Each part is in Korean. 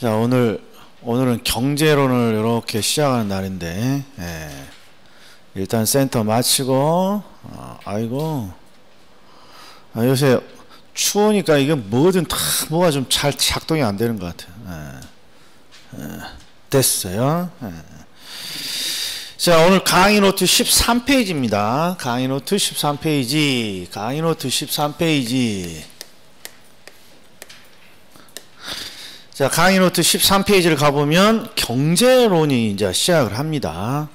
자, 오늘은 경제론을 이렇게 시작하는 날인데, 일단 센터 마치고, 요새 추우니까 이게 뭐든 다 뭐가 좀 잘 작동이 안 되는 것 같아요. 됐어요. 자, 오늘 강의 노트 13페이지입니다. 강의 노트 13페이지. 자, 강의 노트 13페이지를 가보면 경제론이 이제 시작을 합니다.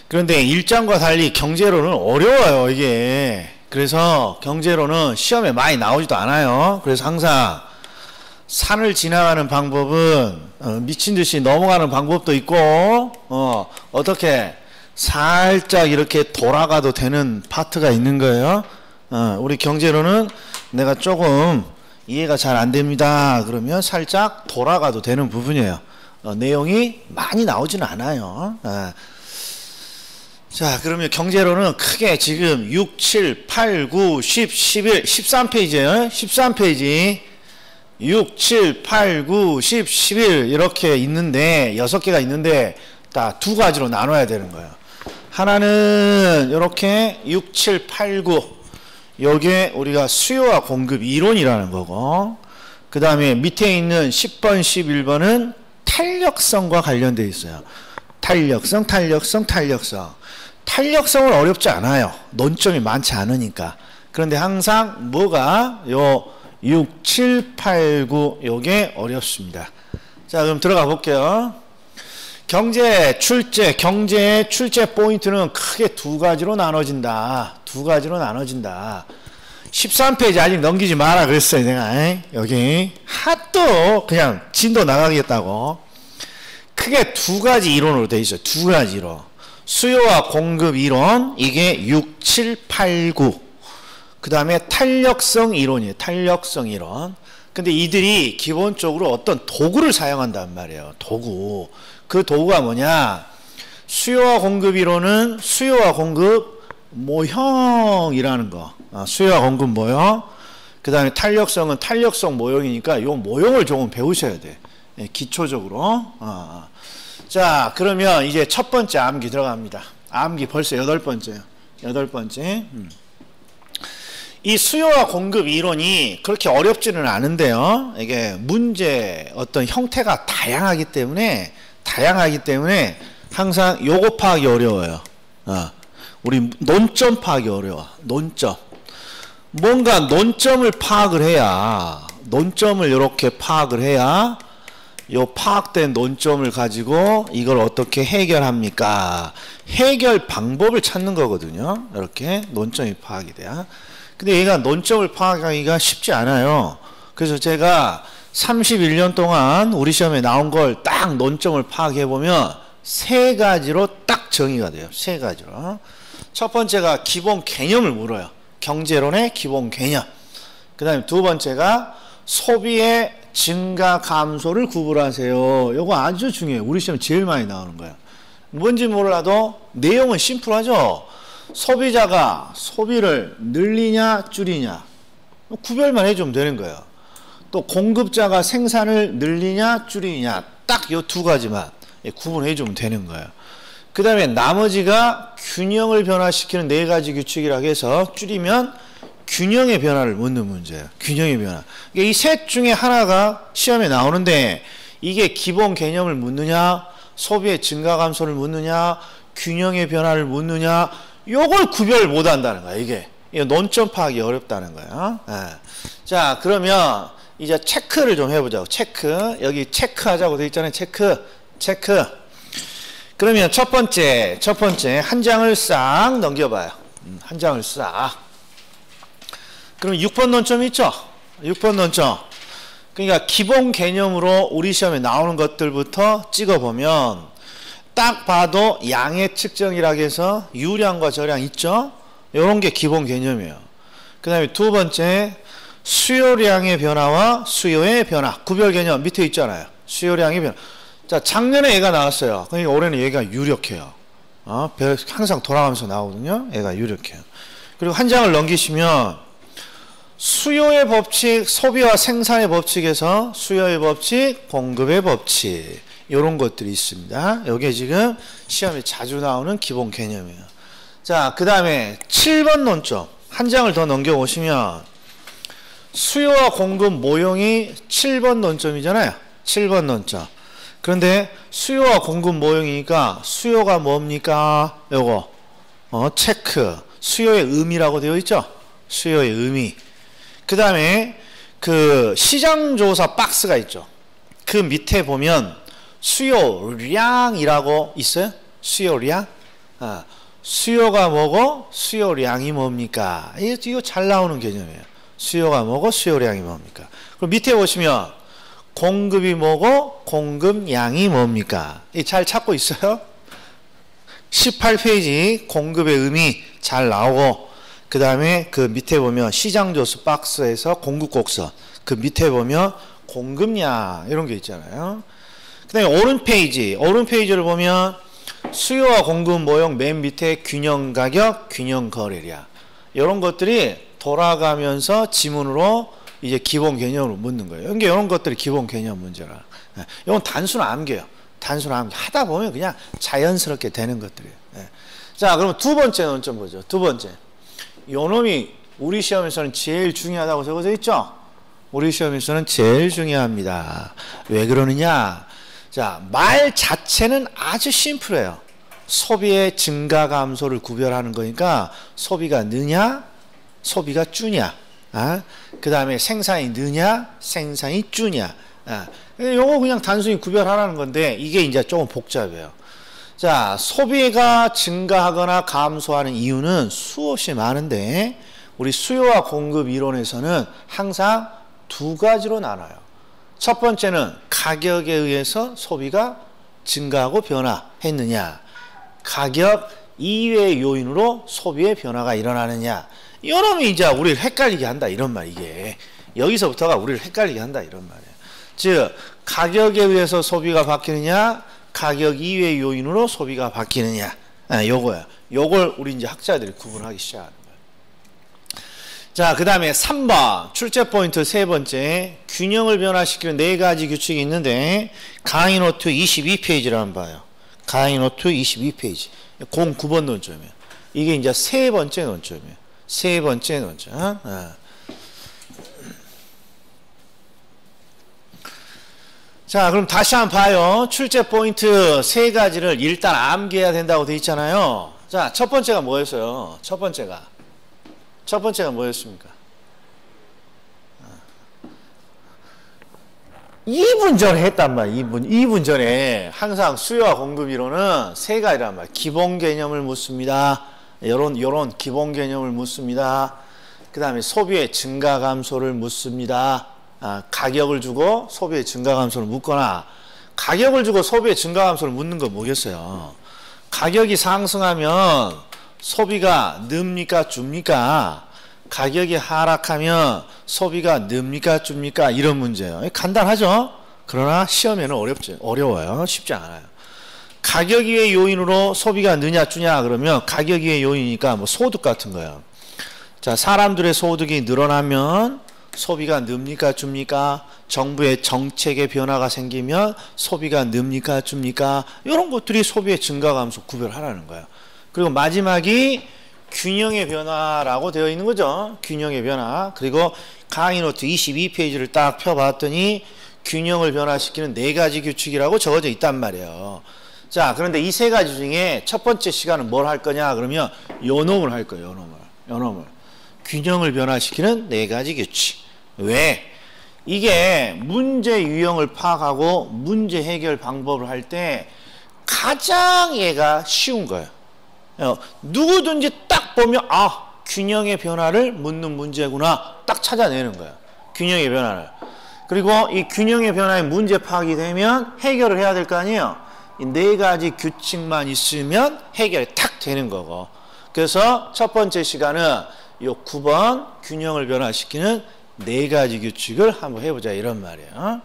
그런데 1장과 달리 경제론은 어려워요, 이게. 그래서 경제론은 시험에 많이 나오지도 않아요. 그래서 항상 산을 지나가는 방법은 미친듯이 넘어가는 방법도 있고, 어떻게 살짝 이렇게 돌아가도 되는 파트가 있는 거예요. 우리 경제론은 내가 조금 이해가 잘 안 됩니다. 그러면 살짝 돌아가도 되는 부분이에요. 내용이 많이 나오지는 않아요. 자, 그러면 경제론은 크게 지금 6, 7, 8, 9, 10, 11, 13페이지예요. 13페이지. 6, 7, 8, 9, 10, 11 이렇게 있는데 6개가 있는데 딱 두 가지로 나눠야 되는 거예요. 하나는 이렇게 6, 7, 8, 9 요게 우리가 수요와 공급 이론이라는 거고, 그 다음에 밑에 있는 10번, 11번은 탄력성과 관련되어 있어요. 탄력성. 탄력성은 어렵지 않아요. 논점이 많지 않으니까. 그런데 항상 뭐가 요 6, 7, 8, 9 요게 어렵습니다. 자, 그럼 들어가 볼게요. 경제의 출제 포인트는 크게 두 가지로 나눠진다. 13페이지 아직 넘기지 마라 그랬어요, 내가. 여기 핫도 그냥 진도 나가겠다고. 크게 두 가지 이론으로 돼 있어요. 두 가지 이론. 수요와 공급 이론, 이게 6, 7, 8, 9. 그 다음에 탄력성 이론이에요. 탄력성 이론. 근데 이들이 기본적으로 어떤 도구를 사용한단 말이에요. 도구. 그 도구가 뭐냐? 수요와 공급 이론은 수요와 공급 모형이라는 거. 수요와 공급 모형. 그 다음에 탄력성은 탄력성 모형이니까 이 모형을 조금 배우셔야 돼. 기초적으로. 자, 그러면 이제 첫 번째 암기 들어갑니다. 암기 벌써 8번째예요. 8번째. 이 수요와 공급 이론이 그렇게 어렵지는 않은데요. 이게 문제 어떤 형태가 다양하기 때문에 항상 요거 파악이 어려워요. 우리 논점 파악이 어려워. 논점. 뭔가 논점을 파악을 해야, 논점을 이렇게 파악을 해야 요 파악된 논점을 가지고 이걸 어떻게 해결합니까? 해결 방법을 찾는 거거든요. 이렇게 논점이 파악이 돼야. 근데 얘가 논점을 파악하기가 쉽지 않아요. 그래서 제가 31년 동안 우리 시험에 나온 걸 딱 논점을 파악해보면 세 가지로 딱 정의가 돼요. 세 가지로. 첫 번째가 기본 개념을 물어요. 경제론의 기본 개념. 그 다음에 두 번째가 소비의 증가 감소를 구분하세요. 요거 아주 중요해요. 우리 시험에 제일 많이 나오는 거예요. 뭔지 몰라도 내용은 심플하죠. 소비자가 소비를 늘리냐 줄이냐 구별만 해주면 되는 거예요. 또 공급자가 생산을 늘리냐 줄이냐 딱 요 두 가지만 구분해 주면 되는 거예요. 그 다음에 나머지가 균형을 변화시키는 네 가지 규칙이라고 해서 줄이면 균형의 변화를 묻는 문제예요. 균형의 변화. 이 셋 중에 하나가 시험에 나오는데 이게 기본 개념을 묻느냐, 소비의 증가 감소를 묻느냐, 균형의 변화를 묻느냐, 요걸 구별 못 한다는 거야, 이게. 논점 파악이 어렵다는 거야. 자, 그러면 이제 체크를 좀 해보자고. 체크. 여기 체크하자고 돼 있잖아요. 체크. 그러면 첫 번째 한 장을 싹 넘겨봐요. 한 장을 싹. 그럼 6번 논점 있죠? 6번 논점. 그러니까 기본 개념으로 우리 시험에 나오는 것들부터 찍어보면 딱 봐도 양의 측정이라고 해서 유량과 저량 있죠? 이런 게 기본 개념이에요. 그 다음에 두 번째 수요량의 변화와 수요의 변화. 구별 개념 밑에 있잖아요. 수요량의 변화. 자, 작년에 얘가 나왔어요. 그러니까 올해는 얘가 유력해요. 항상 돌아가면서 나오거든요. 얘가 유력해요. 그리고 한 장을 넘기시면 수요의 법칙, 소비와 생산의 법칙에서 수요의 법칙, 공급의 법칙 이런 것들이 있습니다. 이게 지금 시험에 자주 나오는 기본 개념이에요. 자, 그 다음에 7번 논점 한 장을 더 넘겨보시면 수요와 공급 모형이 7번 논점이잖아요. 7번 논점. 그런데 수요와 공급 모형이니까 수요가 뭡니까? 요거 체크. 수요의 의미라고 되어 있죠? 수요의 의미. 그 다음에 그 시장조사 박스가 있죠. 그 밑에 보면 수요량이라고 있어요? 수요량? 수요가 뭐고 수요량이 뭡니까? 이거 잘 나오는 개념이에요. 수요가 뭐고 수요량이 뭡니까? 그럼 밑에 보시면 공급이 뭐고 공급량이 뭡니까? 잘 찾고 있어요? 18페이지 공급의 의미 잘 나오고 그 다음에 그 밑에 보면 시장조사 박스에서 공급곡선 그 밑에 보면 공급량 이런 게 있잖아요. 그 다음에 오른 페이지를 보면 수요와 공급 모형 맨 밑에 균형 가격, 균형 거래량 이런 것들이 돌아가면서 지문으로 이제 기본 개념으로 묻는 거예요. 그러니까 이런 것들이 기본 개념 문제라. 이건 단순 암기예요. 단순 암기 하다 보면 그냥 자연스럽게 되는 것들이에요. 자, 그럼 두 번째 논점 보죠. 두 번째. 요 놈이 우리 시험에서는 제일 중요하다고 적어져 있죠? 우리 시험에서는 제일 중요합니다. 왜 그러느냐? 자, 말 자체는 아주 심플해요. 소비의 증가 감소를 구별하는 거니까 소비가 느냐, 소비가 주냐, 그 다음에 생산이 느냐, 생산이 주냐. 요거 그냥 단순히 구별하라는 건데 이게 이제 조금 복잡해요. 자, 소비가 증가하거나 감소하는 이유는 수없이 많은데 우리 수요와 공급 이론에서는 항상 두 가지로 나눠요. 첫 번째는 가격에 의해서 소비가 증가하고 변화했느냐, 가격 이외의 요인으로 소비의 변화가 일어나느냐. 이놈이 이제 우리를 헷갈리게 한다 이런 말. 이게 여기서부터가 우리를 헷갈리게 한다 이런 말이에요. 즉 가격에 의해서 소비가 바뀌느냐, 가격 이외의 요인으로 소비가 바뀌느냐. 요거야. 요걸 우리 이제 학자들이 구분하기 시작하는 거예요. 자, 그 다음에 3번 출제 포인트 세 번째 균형을 변화시키는 네 가지 규칙이 있는데 강의 노트 22페이지를 한번 봐요. 강의 노트 22페이지 09번 논점이에요. 이게 이제 세 번째 논점이에요. 세 번째 논점. 자, 그럼 다시 한번 봐요. 출제 포인트 세 가지를 일단 암기해야 된다고 돼 있잖아요. 자, 첫 번째가 뭐였어요? 첫 번째가 뭐였습니까? 2분 전에 했단 말이야. 2분 전에 항상 수요와 공급 이론은 세 가지란 말이야. 기본 개념을 묻습니다. 요런 기본 개념을 묻습니다. 그 다음에 소비의 증가 감소를 묻습니다. 가격을 주고 소비의 증가 감소를 묻거나 가격을 주고 소비의 증가 감소를 묻는 건 뭐겠어요? 가격이 상승하면 소비가 늡니까 줍니까? 가격이 하락하면 소비가 늡니까 줍니까? 이런 문제예요. 간단하죠? 그러나 시험에는 어려워요. 쉽지 않아요. 가격 이외의 요인으로 소비가 느냐 주냐 그러면 가격 이외의 요인이니까 뭐 소득 같은 거예요. 자, 사람들의 소득이 늘어나면 소비가 늡니까 줍니까? 정부의 정책의 변화가 생기면 소비가 늡니까 줍니까? 이런 것들이 소비의 증가 감소 구별하라는 거예요. 그리고 마지막이 균형의 변화라고 되어 있는 거죠. 균형의 변화. 그리고 강의 노트 22페이지를 딱 펴봤더니 균형을 변화시키는 네 가지 규칙이라고 적어져 있단 말이에요. 자, 그런데 이 세 가지 중에 첫 번째 시간은 뭘 할 거냐 그러면 요 놈을 할 거예요. 요 놈을. 균형을 변화시키는 네 가지 규칙. 왜? 이게 문제 유형을 파악하고 문제 해결 방법을 할 때 가장 얘가 쉬운 거예요. 누구든지 딱 보면 균형의 변화를 묻는 문제구나 딱 찾아내는 거예요. 균형의 변화를. 그리고 이 균형의 변화의 문제 파악이 되면 해결을 해야 될 거 아니에요. 이 네 가지 규칙만 있으면 해결이 탁 되는 거고. 그래서 첫 번째 시간은 요 9번 균형을 변화시키는 네 가지 규칙을 한번 해보자 이런 말이에요.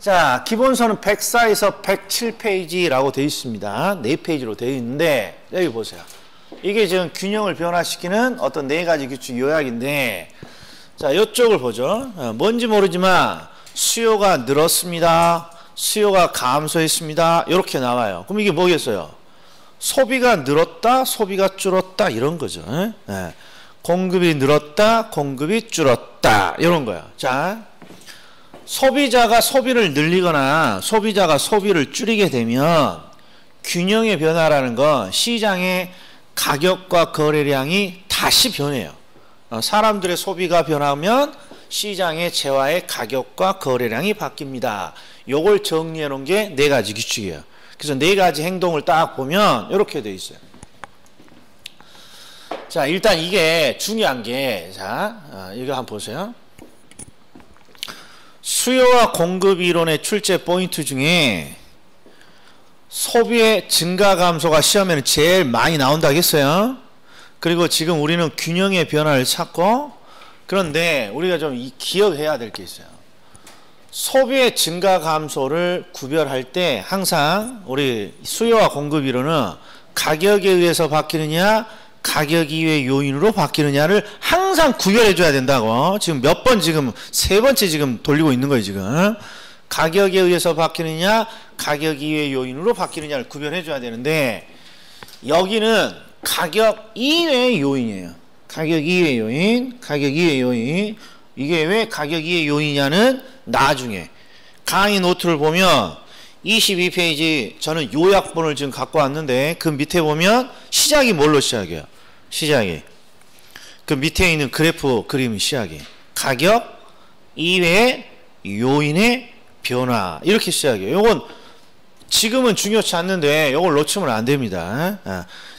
자, 기본서는 104에서 107페이지라고 되어 있습니다. 4페이지로 되어 있는데 여기 보세요. 이게 지금 균형을 변화시키는 어떤 네 가지 규칙 요약인데 자, 이쪽을 보죠. 뭔지 모르지만 수요가 늘었습니다. 수요가 감소했습니다. 이렇게 나와요. 그럼 이게 뭐겠어요? 소비가 늘었다, 소비가 줄었다 이런 거죠. 예. 공급이 늘었다, 공급이 줄었다 이런 거야. 자, 소비자가 소비를 늘리거나 소비자가 소비를 줄이게 되면 균형의 변화라는 건 시장의 가격과 거래량이 다시 변해요. 사람들의 소비가 변하면 시장의 재화의 가격과 거래량이 바뀝니다. 요걸 정리해 놓은 게 네 가지 규칙이에요. 그래서 네 가지 행동을 딱 보면 이렇게 돼 있어요. 자, 일단 이게 중요한 게, 자, 이거 한번 보세요. 수요와 공급 이론의 출제 포인트 중에 소비의 증가 감소가 시험에는 제일 많이 나온다고 했어요. 그리고 지금 우리는 균형의 변화를 찾고, 그런데 우리가 좀 기억해야 될 게 있어요. 소비의 증가 감소를 구별할 때 항상 우리 수요와 공급 이론은 가격에 의해서 바뀌느냐 가격 이외의 요인으로 바뀌느냐를 항상 구별해 줘야 된다고. 지금 몇 번 지금 세 번째 지금 돌리고 있는 거예요 지금. 가격에 의해서 바뀌느냐 가격 이외의 요인으로 바뀌느냐를 구별해 줘야 되는데 여기는 가격 이외의 요인이에요. 가격 이외의 요인, 가격 이외의 요인. 이게 왜 가격 이외의 요인이냐는 나중에 강의 노트를 보면 22페이지 저는 요약본을 지금 갖고 왔는데 그 밑에 보면 시작이 뭘로 시작해요? 시작이 그 밑에 있는 그래프 그림 시작이 가격 이외의 요인의 변화 이렇게 시작해요. 요건 지금은 중요치 않는데 요걸 놓치면 안 됩니다.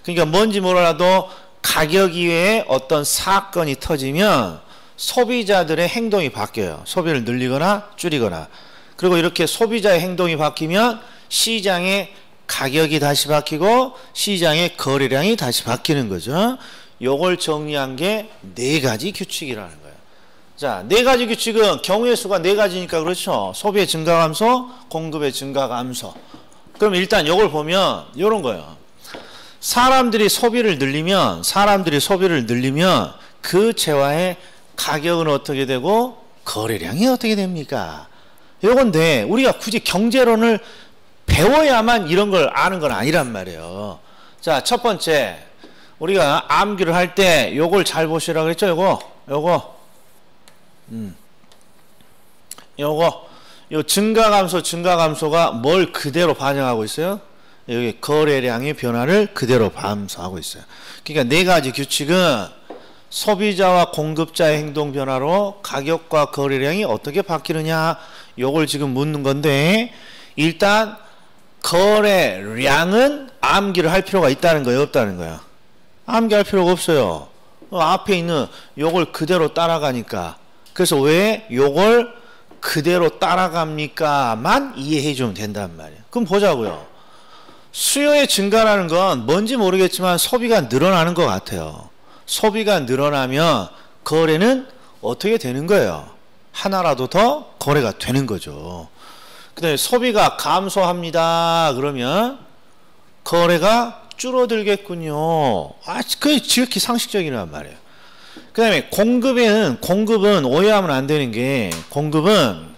그러니까 뭔지 몰라도 가격 이외에 어떤 사건이 터지면 소비자들의 행동이 바뀌어요. 소비를 늘리거나 줄이거나. 그리고 이렇게 소비자의 행동이 바뀌면 시장의 가격이 다시 바뀌고 시장의 거래량이 다시 바뀌는 거죠. 요걸 정리한 게 네 가지 규칙이라는 거예요. 자, 네 가지 규칙은 경우의 수가 네 가지니까 그렇죠. 소비의 증가 감소, 공급의 증가 감소. 그럼 일단 요걸 보면 요런 거예요. 사람들이 소비를 늘리면 그 재화의 가격은 어떻게 되고 거래량이 어떻게 됩니까? 요건데 우리가 굳이 경제론을 배워야만 이런 걸 아는 건 아니란 말이에요. 자, 첫 번째 우리가 암기를 할 때 요걸 잘 보시라고 그랬죠. 요 증가 감소가 뭘 그대로 반영하고 있어요? 여기 거래량의 변화를 그대로 감소하고 있어요. 그러니까 네 가지 규칙은 소비자와 공급자의 행동 변화로 가격과 거래량이 어떻게 바뀌느냐 요걸 지금 묻는 건데 일단 거래량은 암기를 할 필요가 있다는 거예요, 없다는 거예요? 암기할 필요가 없어요. 앞에 있는 요걸 그대로 따라가니까. 그래서 왜 요걸 그대로 따라갑니까만 이해해 주면 된단 말이에요. 그럼 보자고요. 수요의 증가라는 건 뭔지 모르겠지만 소비가 늘어나는 것 같아요. 소비가 늘어나면 거래는 어떻게 되는 거예요? 하나라도 더 거래가 되는 거죠. 그 다음에 소비가 감소합니다. 그러면 거래가 줄어들겠군요. 그게 지극히 상식적이란 말이에요. 그 다음에 공급은 오해하면 안 되는 게 공급은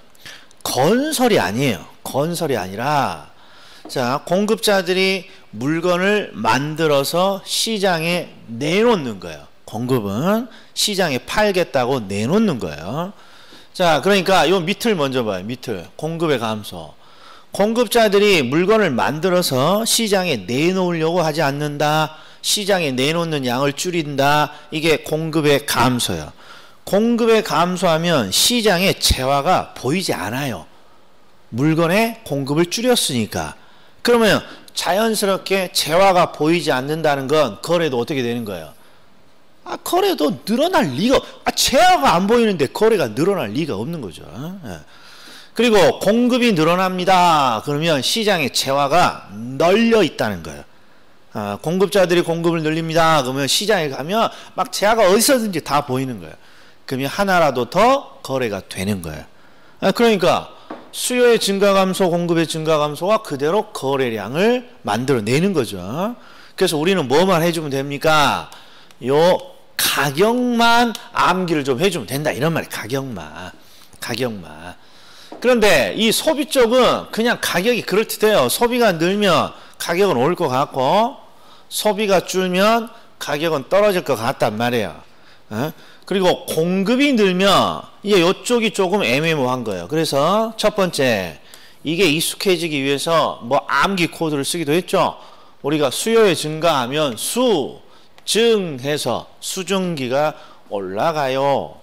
건설이 아니에요. 건설이 아니라 자, 공급자들이 물건을 만들어서 시장에 내놓는 거예요. 공급은 시장에 팔겠다고 내놓는 거예요. 자, 그러니까 요 밑을 먼저 봐요. 밑을. 공급의 감소. 공급자들이 물건을 만들어서 시장에 내놓으려고 하지 않는다. 시장에 내놓는 양을 줄인다. 이게 공급의 감소예요. 공급의 감소하면 시장의 재화가 보이지 않아요. 물건의 공급을 줄였으니까. 그러면 자연스럽게 재화가 보이지 않는다는 건 거래도 어떻게 되는 거예요? 거래도 늘어날 리가 재화가 안 보이는데 거래가 늘어날 리가 없는 거죠. 그리고 공급이 늘어납니다. 그러면 시장의 재화가 널려 있다는 거예요. 공급자들이 공급을 늘립니다. 그러면 시장에 가면 막 재화가 어디서든지 다 보이는 거예요. 그러면 하나라도 더 거래가 되는 거예요. 그러니까 수요의 증가 감소, 공급의 증가 감소가 그대로 거래량을 만들어내는 거죠. 그래서 우리는 뭐만 해주면 됩니까? 요 가격만 암기를 좀 해주면 된다 이런 말이에요. 가격만. 그런데 이 소비 쪽은 그냥 가격이 그럴듯해요. 소비가 늘면 가격은 오를 것 같고 소비가 줄면 가격은 떨어질 것 같단 말이에요. 그리고 공급이 늘면 이제 이쪽이 조금 애매모호한 거예요. 그래서 첫 번째 이게 익숙해지기 위해서 뭐 암기 코드를 쓰기도 했죠. 우리가 수요에 증가하면 수증해서 수증기가 올라가요.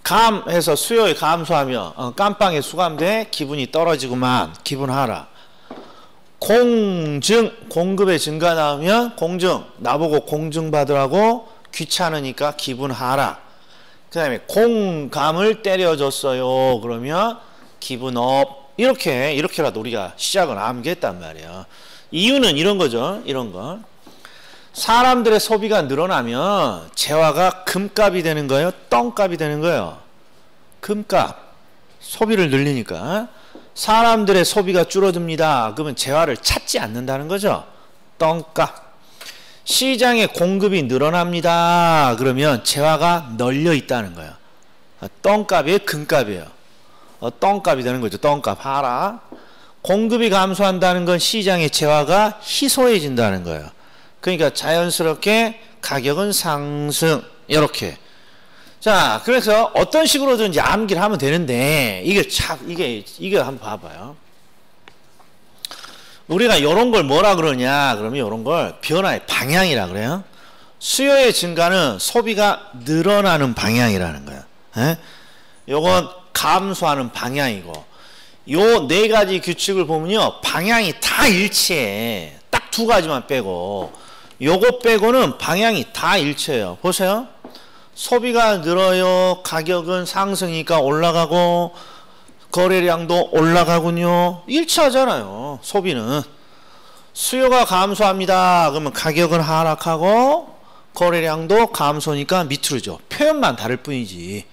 수감해서 수요에 감소하면 깜빵에 수감돼 기분이 떨어지구만 기분 하라. 공증 공급의 증가 나오면 공증 나보고 공증 받으라고 귀찮으니까 기분 하라. 그 다음에 공감을 때려줬어요. 그러면 기분 업. 이렇게라도 우리가 시작을 암기했단 말이에요. 이유는 이런 거죠. 이런 거. 사람들의 소비가 늘어나면 재화가 금값이 되는 거예요? 똥값이 되는 거예요? 금값. 소비를 늘리니까. 사람들의 소비가 줄어듭니다. 그러면 재화를 찾지 않는다는 거죠. 똥값. 시장의 공급이 늘어납니다. 그러면 재화가 널려 있다는 거예요. 똥값이에요? 금값이에요? 똥값이 되는 거죠. 똥값 하라. 공급이 감소한다는 건 시장의 재화가 희소해진다는 거예요. 그러니까 자연스럽게 가격은 상승. 이렇게. 자, 그래서 어떤 식으로든지 암기를 하면 되는데 이게 한번 봐봐요. 우리가 이런 걸 뭐라 그러냐? 그러면 이런 걸 변화의 방향이라 그래요. 수요의 증가는 소비가 늘어나는 방향이라는 거예요. 요건 감소하는 방향이고 요 네 가지 규칙을 보면요. 방향이 다 일치해. 딱 두 가지만 빼고 요거 빼고는 방향이 다 일치해요. 보세요. 소비가 늘어요. 가격은 상승이니까 올라가고 거래량도 올라가군요. 일치하잖아요. 소비는. 수요가 감소합니다. 그러면 가격은 하락하고 거래량도 감소니까 밑으로죠. 표현만 다를 뿐이지.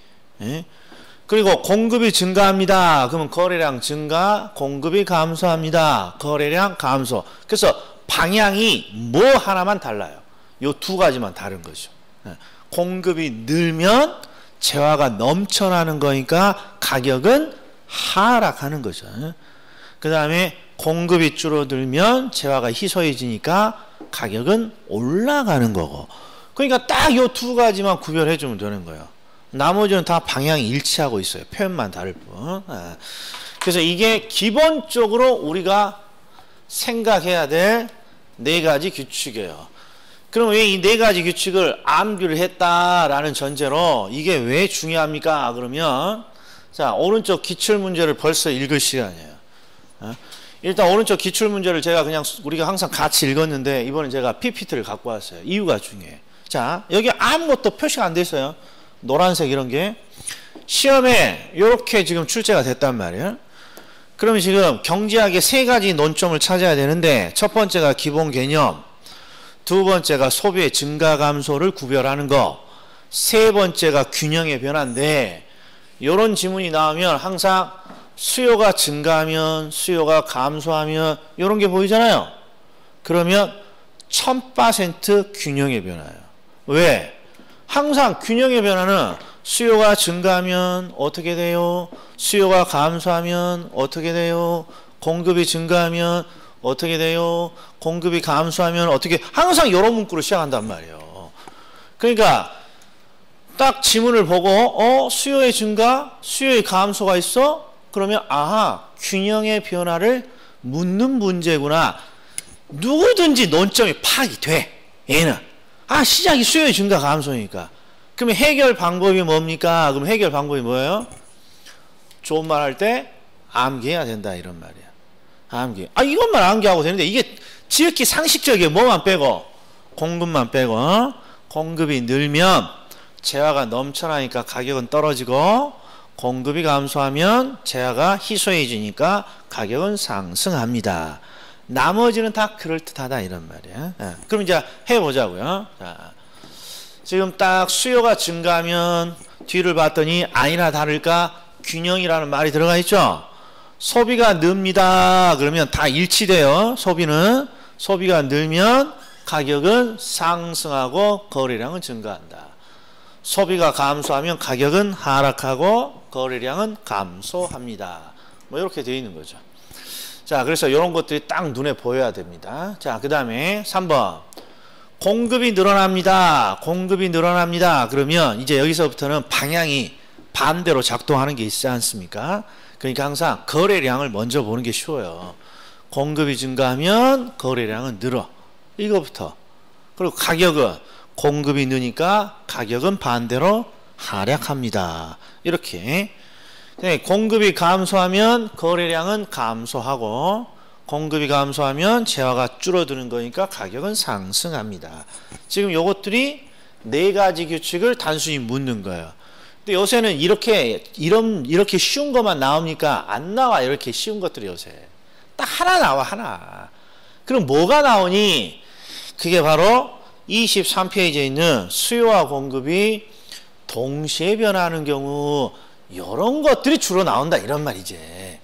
그리고 공급이 증가합니다. 그러면 거래량 증가, 공급이 감소합니다. 거래량 감소. 그래서 방향이 뭐 하나만 달라요. 요 두 가지만 다른 거죠. 공급이 늘면 재화가 넘쳐나는 거니까 가격은 하락하는 거죠. 그 다음에 공급이 줄어들면 재화가 희소해지니까 가격은 올라가는 거고. 그러니까 딱 요 두 가지만 구별해 주면 되는 거예요. 나머지는 다 방향이 일치하고 있어요. 표현만 다를 뿐. 그래서 이게 기본적으로 우리가 생각해야 될 네 가지 규칙이에요. 그럼 왜 이 네 가지 규칙을 암기를 했다라는 전제로 이게 왜 중요합니까? 그러면 자, 오른쪽 기출문제를 벌써 읽을 시간이에요. 일단 오른쪽 기출문제를 제가 그냥 우리가 항상 같이 읽었는데 이번엔 제가 PPT를 갖고 왔어요. 이유가 중요해요. 자, 여기 아무것도 표시가 안 돼 있어요. 노란색 이런 게. 시험에 이렇게 지금 출제가 됐단 말이에요. 그러면 지금 경제학의 세 가지 논점을 찾아야 되는데 첫 번째가 기본 개념, 두 번째가 소비의 증가 감소를 구별하는 거, 세 번째가 균형의 변화인데 이런 지문이 나오면 항상 수요가 증가하면 수요가 감소하면 이런 게 보이잖아요. 그러면 1000% 균형의 변화예요. 왜? 항상 균형의 변화는 수요가 증가하면 어떻게 돼요? 수요가 감소하면 어떻게 돼요? 공급이 증가하면 어떻게 돼요? 공급이 감소하면 어떻게, 항상 여러 문구로 시작한단 말이에요. 그러니까 딱 지문을 보고 수요의 증가, 수요의 감소가 있어? 그러면 아하, 균형의 변화를 묻는 문제구나. 누구든지 논점이 파악이 돼. 얘는 시작이 수요의 증가 감소니까. 그러면 해결 방법이 뭡니까? 그럼 해결 방법이 뭐예요? 좋은 말 할 때 암기해야 된다 이런 말이야. 암기. 이것만 암기하고 되는데 이게 지극히 상식적이에요. 뭐만 빼고? 공급만 빼고. 공급이 늘면 재화가 넘쳐나니까 가격은 떨어지고 공급이 감소하면 재화가 희소해지니까 가격은 상승합니다. 나머지는 다 그럴듯하다 이런 말이야. 그럼 이제 해보자고요. 자, 지금 딱 수요가 증가하면 뒤를 봤더니 아니나 다를까 균형이라는 말이 들어가 있죠. 소비가 늡니다. 그러면 다 일치돼요. 소비가 늘면 가격은 상승하고 거래량은 증가한다. 소비가 감소하면 가격은 하락하고 거래량은 감소합니다. 뭐 이렇게 되어 있는 거죠. 자, 그래서 이런 것들이 딱 눈에 보여야 됩니다. 자, 그 다음에 3번. 공급이 늘어납니다. 공급이 늘어납니다. 그러면 이제 여기서부터는 방향이 반대로 작동하는 게 있지 않습니까? 그러니까 항상 거래량을 먼저 보는 게 쉬워요. 공급이 증가하면 거래량은 늘어. 이거부터. 그리고 가격은 공급이 느니까 가격은 반대로 하락합니다. 이렇게. 공급이 감소하면 거래량은 감소하고 공급이 감소하면 재화가 줄어드는 거니까 가격은 상승합니다. 지금 요것들이 네 가지 규칙을 단순히 묻는 거예요. 근데 요새는 이렇게 쉬운 것만 나옵니까? 안 나와. 이렇게 쉬운 것들이 요새. 딱 하나 나와, 하나. 그럼 뭐가 나오니? 그게 바로 23페이지에 있는 수요와 공급이 동시에 변하는 경우 이런 것들이 주로 나온다 이런 말이지.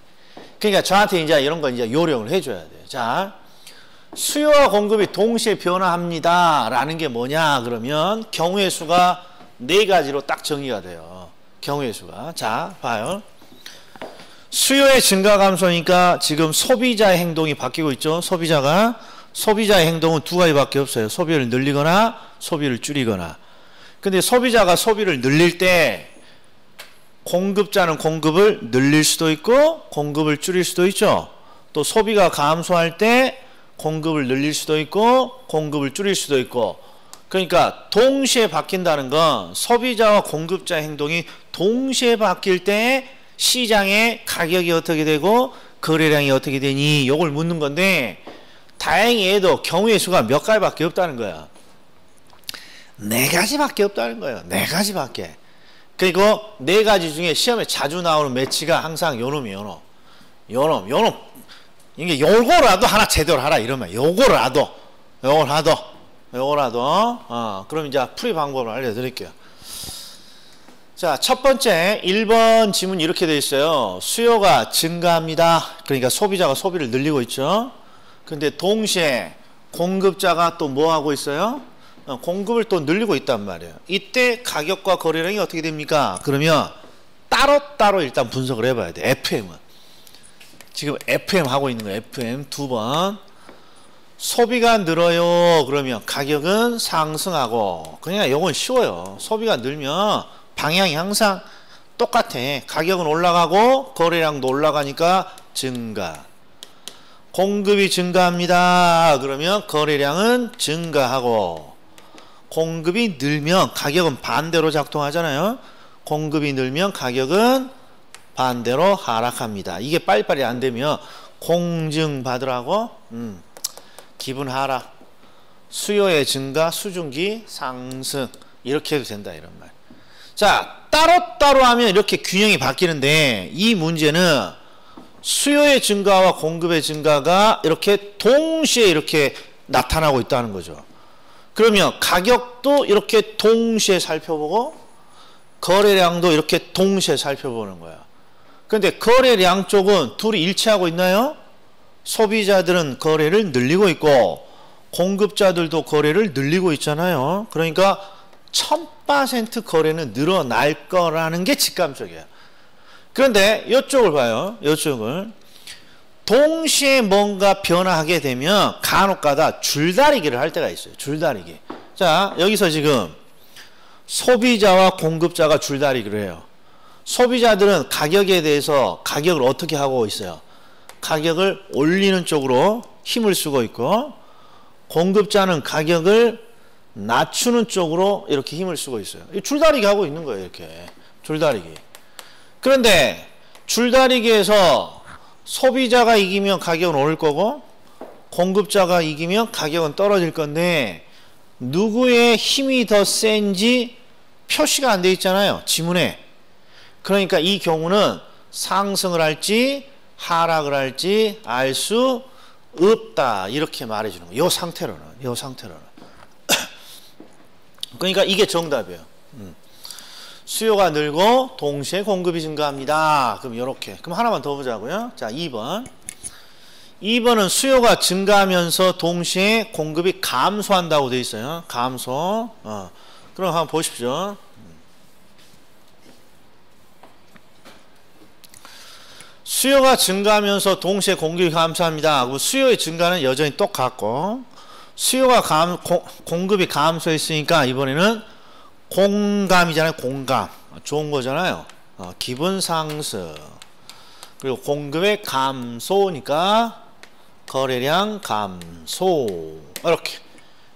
그러니까 저한테 이제 이런 거 이제 요령을 해줘야 돼요. 자, 수요와 공급이 동시에 변화합니다 라는 게 뭐냐 그러면 경우의 수가 네 가지로 딱 정의가 돼요. 경우의 수가. 자, 봐요. 수요의 증가 감소니까 지금 소비자의 행동이 바뀌고 있죠. 소비자의 행동은 두 가지밖에 없어요. 소비를 늘리거나 소비를 줄이거나. 근데 소비자가 소비를 늘릴 때 공급자는 공급을 늘릴 수도 있고 공급을 줄일 수도 있죠. 또 소비가 감소할 때 공급을 늘릴 수도 있고 공급을 줄일 수도 있고. 그러니까 동시에 바뀐다는 건 소비자와 공급자의 행동이 동시에 바뀔 때 시장의 가격이 어떻게 되고 거래량이 어떻게 되니 이걸 묻는 건데 다행히 얘도 경우의 수가 몇 가지밖에 없다는 거야. 네 가지밖에 없다는 거예요. 네 가지밖에. 그리고 네 가지 중에 시험에 자주 나오는 매치가 항상 요놈이에요. 요놈. 이게 요거라도 하나 제대로 하라 이러면 요거라도. 그럼 이제 풀이 방법을 알려드릴게요. 자, 첫 번째 1번 지문이 이렇게 되어 있어요. 수요가 증가합니다. 그러니까 소비자가 소비를 늘리고 있죠. 근데 동시에 공급자가 또 뭐 하고 있어요? 공급을 또 늘리고 있단 말이에요. 이때 가격과 거래량이 어떻게 됩니까? 그러면 따로따로 일단 분석을 해봐야 돼. FM은. 지금 FM 하고 있는 거예요. FM 두 번. 소비가 늘어요. 그러면 가격은 상승하고. 그냥 이건 쉬워요. 소비가 늘면 방향이 항상 똑같아. 가격은 올라가고 거래량도 올라가니까 증가. 공급이 증가합니다. 그러면 거래량은 증가하고 공급이 늘면 가격은 반대로 작동하잖아요. 공급이 늘면 가격은 반대로 하락합니다. 이게 빨리빨리 안 되면 공증받으라고 기분 하락, 수요의 증가, 수증기 상승 이렇게 해도 된다 이런 말. 자, 따로따로 하면 이렇게 균형이 바뀌는데 이 문제는 수요의 증가와 공급의 증가가 이렇게 동시에 이렇게 나타나고 있다는 거죠. 그러면 가격도 이렇게 동시에 살펴보고 거래량도 이렇게 동시에 살펴보는 거야. 그런데 거래량 쪽은 둘이 일치하고 있나요? 소비자들은 거래를 늘리고 있고 공급자들도 거래를 늘리고 있잖아요. 그러니까 1000% 거래는 늘어날 거라는 게 직감적이야. 그런데 이쪽을 봐요. 이쪽을. 동시에 뭔가 변화하게 되면 간혹가다 줄다리기를 할 때가 있어요. 줄다리기. 자, 여기서 지금 소비자와 공급자가 줄다리기를 해요. 소비자들은 가격에 대해서 가격을 어떻게 하고 있어요? 가격을 올리는 쪽으로 힘을 쓰고 있고 공급자는 가격을 낮추는 쪽으로 이렇게 힘을 쓰고 있어요. 줄다리기 하고 있는 거예요. 이렇게. 줄다리기. 그런데 줄다리기에서 소비자가 이기면 가격은 오를 거고 공급자가 이기면 가격은 떨어질 건데 누구의 힘이 더 센지 표시가 안 돼 있잖아요. 지문에. 그러니까 이 경우는 상승을 할지 하락을 할지 알 수 없다. 이렇게 말해주는 거예요. 이 상태로는. 그러니까 이게 정답이에요. 수요가 늘고 동시에 공급이 증가합니다. 그럼 이렇게. 그럼 하나만 더 보자고요. 자, 2번. 2번은 수요가 증가하면서 동시에 공급이 감소한다고 되어 있어요. 감소. 그럼 한번 보십시오. 수요가 증가하면서 동시에 공급이 감소합니다. 수요의 증가는 여전히 똑같고 수요가 공급이 감소했으니까 이번에는 공감이잖아요. 공감. 좋은 거잖아요. 기분 상승. 그리고 공급의 감소니까 거래량 감소.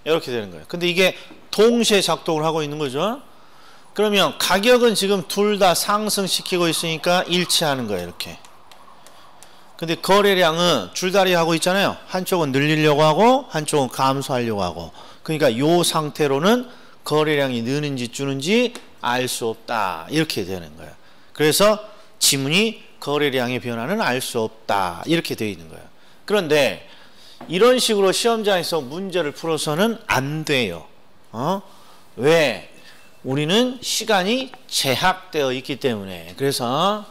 이렇게 되는 거예요. 근데 이게 동시에 작동을 하고 있는 거죠. 그러면 가격은 지금 둘 다 상승시키고 있으니까 일치하는 거예요. 이렇게. 근데 거래량은 줄다리 하고 있잖아요. 한쪽은 늘리려고 하고 한쪽은 감소하려고 하고. 그러니까 이 상태로는 거래량이 느는지 주는지 알 수 없다. 이렇게 되는 거예요. 그래서 지문이 거래량의 변화는 알 수 없다. 이렇게 되어 있는 거예요. 그런데 이런 식으로 시험장에서 문제를 풀어서는 안 돼요. 왜? 우리는 시간이 제약되어 있기 때문에. 그래서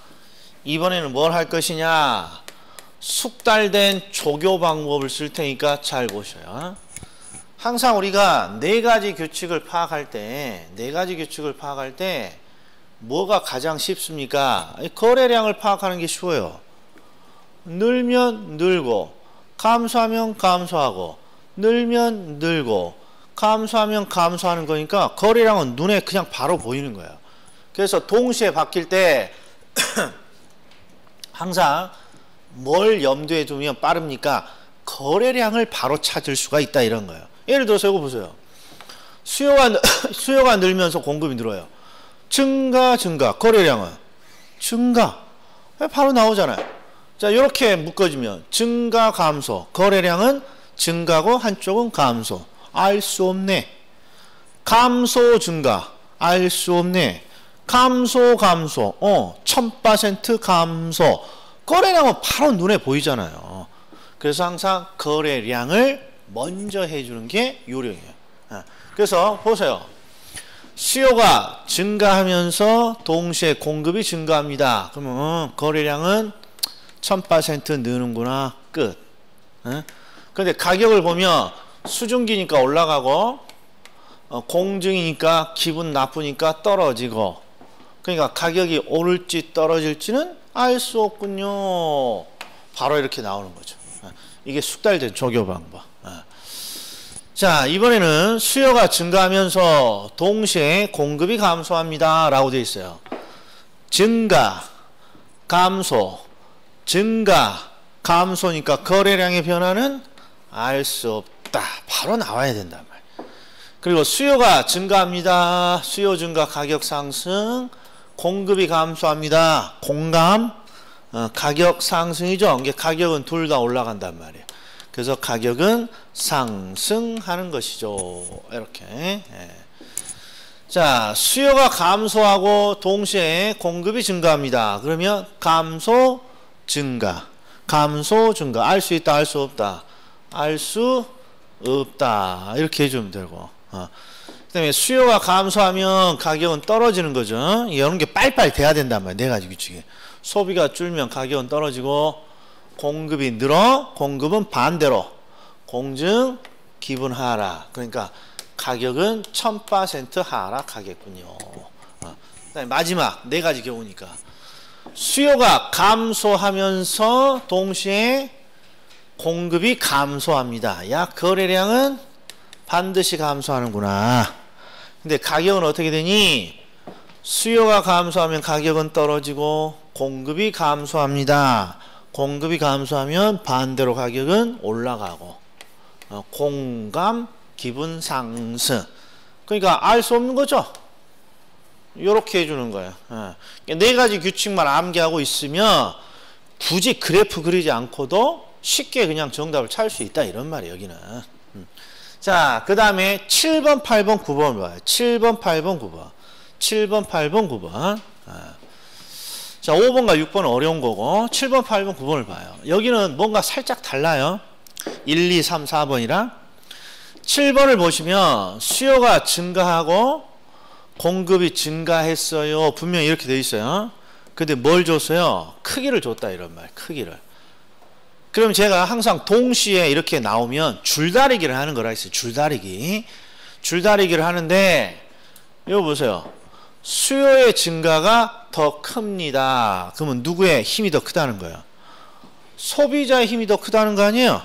이번에는 뭘 할 것이냐? 숙달된 조교 방법을 쓸 테니까 잘 보셔요. 항상 우리가 네 가지 규칙을 파악할 때 뭐가 가장 쉽습니까? 거래량을 파악하는 게 쉬워요. 늘면 늘고 감소하면 감소하고 늘면 늘고 감소하면 감소하는 거니까 거래량은 눈에 그냥 바로 보이는 거예요. 그래서 동시에 바뀔 때 항상 뭘 염두에 두면 빠릅니까? 거래량을 바로 찾을 수가 있다 이런 거예요. 예를 들어서 이거 보세요. 수요가 늘면서 공급이 늘어요. 증가 거래량은 증가 바로 나오잖아요. 자 이렇게 묶어주면 증가 감소 거래량은 증가고 한쪽은 감소. 알 수 없네. 감소 증가 알 수 없네. 감소 1000% 감소 거래량은 바로 눈에 보이잖아요. 그래서 항상 거래량을 먼저 해주는 게 요령이에요. 그래서 보세요. 수요가 증가하면서 동시에 공급이 증가합니다. 그러면 거래량은 1000% 느는구나. 끝. 그런데 가격을 보면 수증기니까 올라가고 공증이니까 기분 나쁘니까 떨어지고 그러니까 가격이 오를지 떨어질지는 알 수 없군요. 바로 이렇게 나오는 거죠. 이게 숙달된 조교 방법. 자 이번에는 수요가 증가하면서 동시에 공급이 감소합니다 라고 되어 있어요. 증가 감소 증가 감소니까 거래량의 변화는 알 수 없다. 바로 나와야 된단 말이에요. 그리고 수요가 증가합니다. 수요 증가 가격 상승 공급이 감소합니다. 공감 가격 상승이죠. 이게 가격은 둘 다 올라간단 말이에요. 그래서 가격은 상승하는 것이죠. 이렇게. 자, 수요가 감소하고 동시에 공급이 증가합니다. 그러면 감소 증가 알 수 있다 알 수 없다 알 수 없다 이렇게 해주면 되고 그 다음에 수요가 감소하면 가격은 떨어지는 거죠. 이런 게 빨리빨리 돼야 된단 말이에요. 네 가지 규칙이. 소비가 줄면 가격은 떨어지고 공급이 늘어 공급은 반대로 공증 기분 하락. 그러니까 가격은 1000% 하락하겠군요. 그다음에 마지막 네 가지 경우니까 수요가 감소하면서 동시에 공급이 감소합니다. 야 거래량은 반드시 감소하는구나. 근데 가격은 어떻게 되니? 수요가 감소하면 가격은 떨어지고 공급이 감소합니다. 공급이 감소하면 반대로 가격은 올라가고 공감 기분 상승. 그러니까 알 수 없는 거죠. 이렇게 해주는 거예요. 네 가지 규칙만 암기하고 있으면 굳이 그래프 그리지 않고도 쉽게 그냥 정답을 찾을 수 있다 이런 말이에요. 여기는. 자, 그 다음에 7번, 8번, 9번 봐요. 7번, 8번, 9번. 7번, 8번, 9번. 자, 5번과 6번은 어려운 거고 7번, 8번, 9번을 봐요. 여기는 뭔가 살짝 달라요. 1, 2, 3, 4번이랑 7번을 보시면 수요가 증가하고 공급이 증가했어요. 분명히 이렇게 돼 있어요. 근데 뭘 줬어요? 크기를 줬다 이런 말. 크기를. 그럼 제가 항상 동시에 이렇게 나오면 줄다리기를 하는 거라 했어요. 줄다리기를 하는데 이거 보세요. 수요의 증가가 더 큽니다. 그러면 누구의 힘이 더 크다는 거예요? 소비자의 힘이 더 크다는 거 아니에요?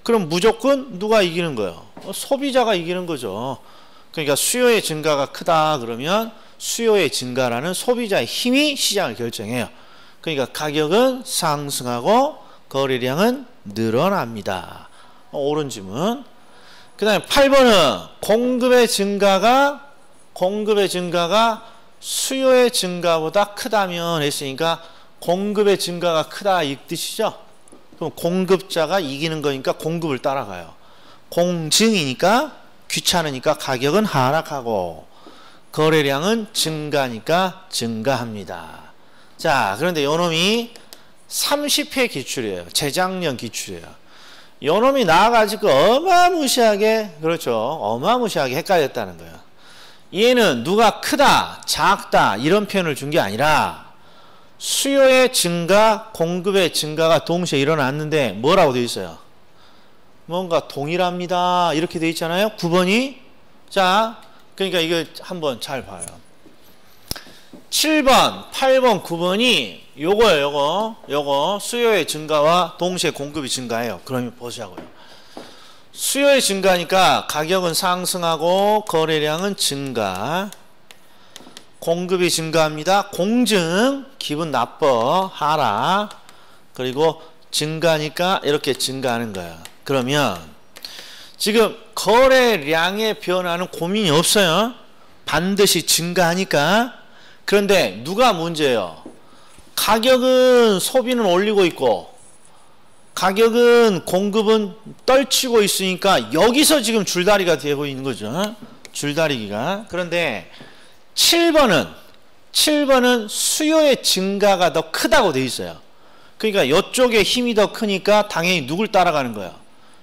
그럼 무조건 누가 이기는 거예요? 소비자가 이기는 거죠. 그러니까 수요의 증가가 크다 그러면 수요의 증가라는 소비자의 힘이 시장을 결정해요. 그러니까 가격은 상승하고 거래량은 늘어납니다. 옳은 지문. 그 다음에 8번은 공급의 증가가 수요의 증가보다 크다면 했으니까 공급의 증가가 크다 이 뜻이죠. 그럼 공급자가 이기는 거니까 공급을 따라가요. 공증이니까 귀찮으니까 가격은 하락하고 거래량은 증가니까 증가합니다. 자, 그런데 요놈이 30회 기출이에요. 재작년 기출이에요. 요놈이 나와가지고 어마무시하게 헷갈렸다는 거예요. 얘는 누가 크다, 작다 이런 표현을 준 게 아니라 수요의 증가, 공급의 증가가 동시에 일어났는데 뭐라고 되어 있어요? 뭔가 동일합니다. 이렇게 되어 있잖아요. 9번이. 자, 그러니까 이거 한번 잘 봐요. 7번, 8번, 9번이 요거 수요의 증가와 동시에 공급이 증가해요. 그러면 보자고요. 수요의 증가니까 가격은 상승하고 거래량은 증가. 공급이 증가합니다. 공증, 기분 나빠, 하락. 그리고 증가니까 이렇게 증가하는 거예요. 그러면 지금 거래량의 변화는 고민이 없어요. 반드시 증가하니까. 그런데 누가 문제예요? 가격은 소비는 올리고 있고 가격은 공급은 떨치고 있으니까 여기서 지금 줄다리가 되고 있는 거죠. 줄다리기가. 그런데 7번은 수요의 증가가 더 크다고 돼 있어요. 그러니까 이쪽에 힘이 더 크니까 당연히 누굴 따라가는 거야?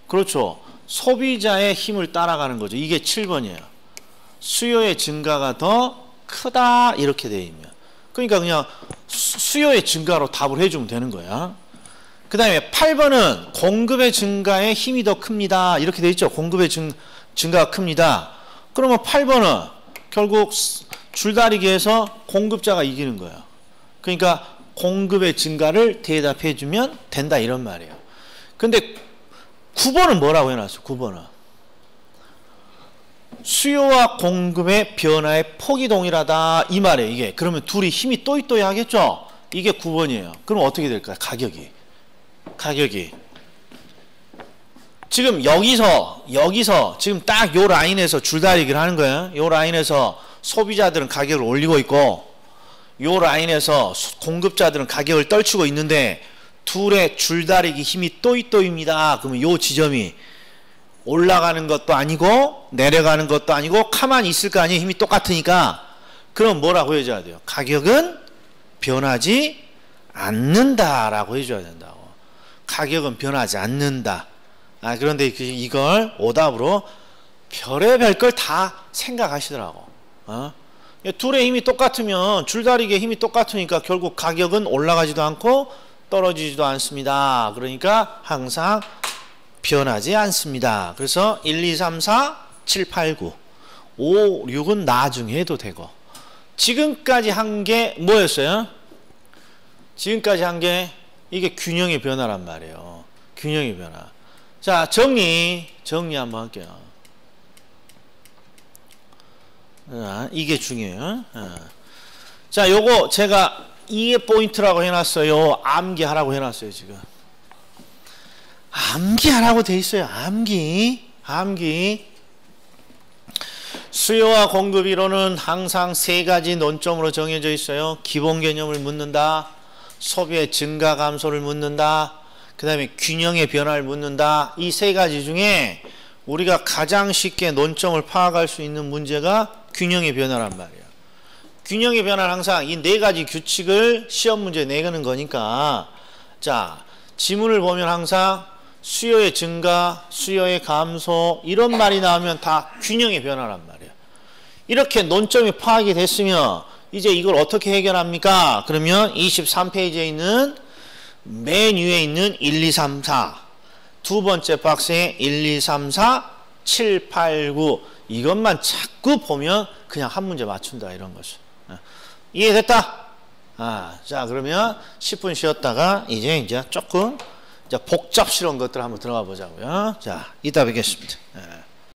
그렇죠. 소비자의 힘을 따라가는 거죠. 이게 7번이에요. 수요의 증가가 더 크다 이렇게 돼 있면. 그러니까 그냥 수요의 증가로 답을 해주면 되는 거야. 그 다음에 8번은 공급의 증가에 힘이 더 큽니다. 이렇게 돼 있죠. 공급의 증가가 큽니다. 그러면 8번은 결국 줄다리기에서 공급자가 이기는 거예요. 그러니까 공급의 증가를 대답해 주면 된다 이런 말이에요. 근데 9번은 뭐라고 해놨어? 9번은 수요와 공급의 변화의 폭이 동일하다 이 말이에요. 이게 그러면 둘이 힘이 또이또이 하겠죠. 이게 9번이에요. 그럼 어떻게 될까요? 가격이 지금 여기서 지금 딱 요 라인에서 줄다리기를 하는 거예요. 요 라인에서 소비자들은 가격을 올리고 있고 요 라인에서 공급자들은 가격을 떨치고 있는데 둘의 줄다리기 힘이 또이또이입니다. 그러면 요 지점이 올라가는 것도 아니고 내려가는 것도 아니고 가만히 있을 거 아니에요. 힘이 똑같으니까. 그럼 뭐라고 해줘야 돼요? 가격은 변하지 않는다라고 해줘야 된다고. 가격은 변하지 않는다. 그런데 이걸 오답으로 별의별 걸 다 생각하시더라고. 둘의 힘이 똑같으면 줄다리기의 힘이 똑같으니까 결국 가격은 올라가지도 않고 떨어지지도 않습니다. 그러니까 항상 변하지 않습니다. 그래서 1, 2, 3, 4, 7, 8, 9 5, 6은 나중에 해도 되고 지금까지 한 게 뭐였어요? 지금까지 한 게 이게 균형의 변화란 말이에요. 균형의 변화. 자, 정리 한번 할게요. 이게 중요해요. 자, 요거 제가 이게 포인트라고 해놨어요. 암기하라고 해놨어요. 지금 암기하라고 돼 있어요. 암기. 수요와 공급 이론은 항상 세 가지 논점으로 정해져 있어요. 기본 개념을 묻는다. 소비의 증가 감소를 묻는다. 그 다음에 균형의 변화를 묻는다. 이 세 가지 중에 우리가 가장 쉽게 논점을 파악할 수 있는 문제가 균형의 변화란 말이에요. 균형의 변화는 항상 이 네 가지 규칙을 시험 문제에 내는 거니까 자, 지문을 보면 항상 수요의 증가, 수요의 감소 이런 말이 나오면 다 균형의 변화란 말이에요. 이렇게 논점이 파악이 됐으면 이제 이걸 어떻게 해결합니까? 그러면 23페이지에 있는 맨 위에 있는 1, 2, 3, 4 두 번째 박스에 1, 2, 3, 4, 7, 8, 9 이것만 자꾸 보면 그냥 한 문제 맞춘다 이런 거죠. 이해됐다? 자 그러면 10분 쉬었다가 이제 조금 복잡스러운 것들 한번 들어가 보자고요. 자 이따 뵙겠습니다.